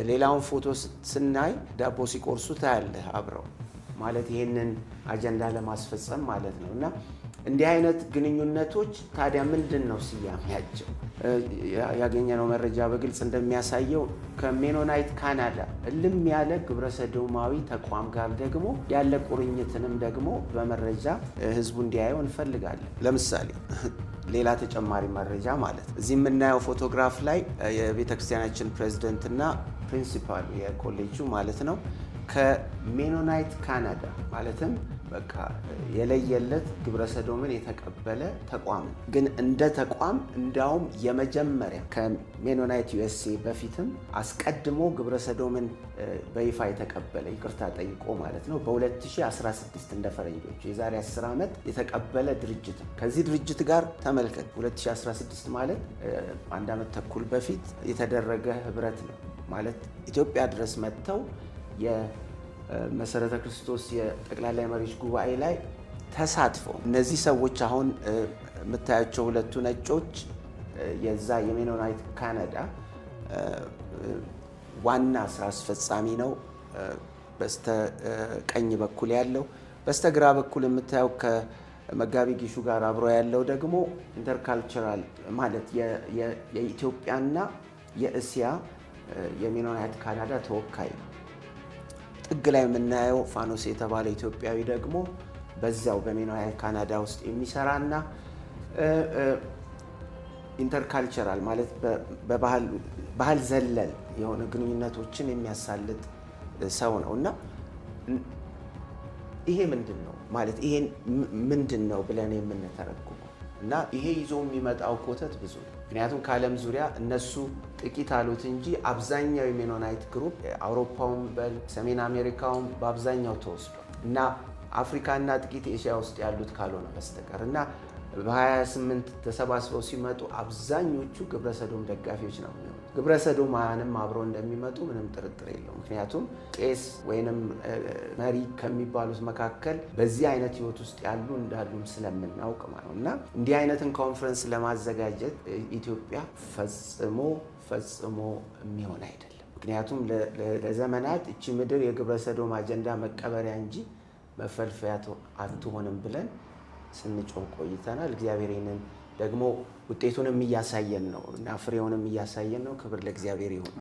ሌላውን ፎቶ ስናይ ዳቦ ሲቆርሱ ታያለህ አብረው ማለት ይሄንን አጀንዳ ለማስፈጸም ማለት ነው። እና እንዲህ አይነት ግንኙነቶች ታዲያ ምንድነው ስያሜያቸው? ያገኘነው መረጃ በግልጽ እንደሚያሳየው ከሜኖናይት ካናዳ እልም ያለ ግብረሰዶማዊ ተቋም ጋር ደግሞ ያለ ቁርኝትንም ደግሞ በመረጃ ህዝቡ እንዲያየው እንፈልጋለን። ለምሳሌ ሌላ ተጨማሪ መረጃ ማለት እዚህ የምናየው ፎቶግራፍ ላይ የቤተክርስቲያናችን ፕሬዝዳንትና ፕሪንሲፓል የኮሌጁ ማለት ነው ከሜኖናይት ካናዳ ማለትም በቃ የለየለት ግብረሰዶምን የተቀበለ ተቋም ግን እንደ ተቋም እንዳውም የመጀመሪያ ከሜኖናይት ዩኤስኤ በፊትም አስቀድሞ ግብረሰዶምን በይፋ የተቀበለ ይቅርታ ጠይቆ ማለት ነው በ2016 እንደ ፈረንጆቹ የዛሬ 10 ዓመት የተቀበለ ድርጅት ነው። ከዚህ ድርጅት ጋር ተመልከት 2016 ማለት አንድ ዓመት ተኩል በፊት የተደረገ ህብረት ነው ማለት ኢትዮጵያ ድረስ መጥተው የመሰረተ ክርስቶስ የጠቅላላ መሪዎች ጉባኤ ላይ ተሳትፈው እነዚህ ሰዎች አሁን የምታያቸው ሁለቱ ነጮች የዛ የሜኖናይት ካናዳ ዋና ስራ አስፈጻሚ ነው በስተቀኝ በኩል ያለው። በስተግራ በኩል የምታየው ከመጋቢ ጊሹ ጋር አብሮ ያለው ደግሞ ኢንተርካልቸራል ማለት የኢትዮጵያና የእስያ የሜኖናይት ካናዳ ተወካይ ነው። ጥግ ላይ የምናየው ፋኖስ የተባለ ኢትዮጵያዊ ደግሞ በዛው በሜኖናይት ካናዳ ውስጥ የሚሰራና ኢንተርካልቸራል ማለት በባህል ዘለል የሆነ ግንኙነቶችን የሚያሳልጥ ሰው ነው። እና ይሄ ምንድነው ማለት ይሄን ምንድነው ብለን የምንተረጉመው? እና ይሄ ይዞ የሚመጣው ኮተት ብዙ ነው። ምክንያቱም ከዓለም ዙሪያ እነሱ ጥቂት አሉት እንጂ አብዛኛው የሜኖናይት ግሩፕ አውሮፓውም በሰሜን አሜሪካውም በአብዛኛው ተወስዷል እና አፍሪካና ጥቂት ኤሽያ ውስጥ ያሉት ካልሆነ በስተቀር እና በ28 ተሰባስበው ሲመጡ አብዛኞቹ ግብረሰዶም ደጋፊዎች ነው የሚሆኑት። ግብረሰዶማውያንም አብረው እንደሚመጡ ምንም ጥርጥር የለውም። ምክንያቱም ቄስ ወይንም መሪ ከሚባሉት መካከል በዚህ አይነት ህይወት ውስጥ ያሉ እንዳሉም ስለምናውቅ ማለት ነው። እና እንዲህ አይነትን ኮንፈረንስ ለማዘጋጀት ኢትዮጵያ ፈጽሞ የሚሆን አይደለም። ምክንያቱም ለዘመናት እቺ ምድር የግብረሰዶም አጀንዳ መቀበሪያ እንጂ መፈልፈያ አትሆንም ብለን ስንጮህ ቆይተናል። እግዚአብሔር ይህንን ደግሞ ውጤቱንም እያሳየን ነው እና ፍሬውንም እያሳየን ነው። ክብር ለእግዚአብሔር ይሁን።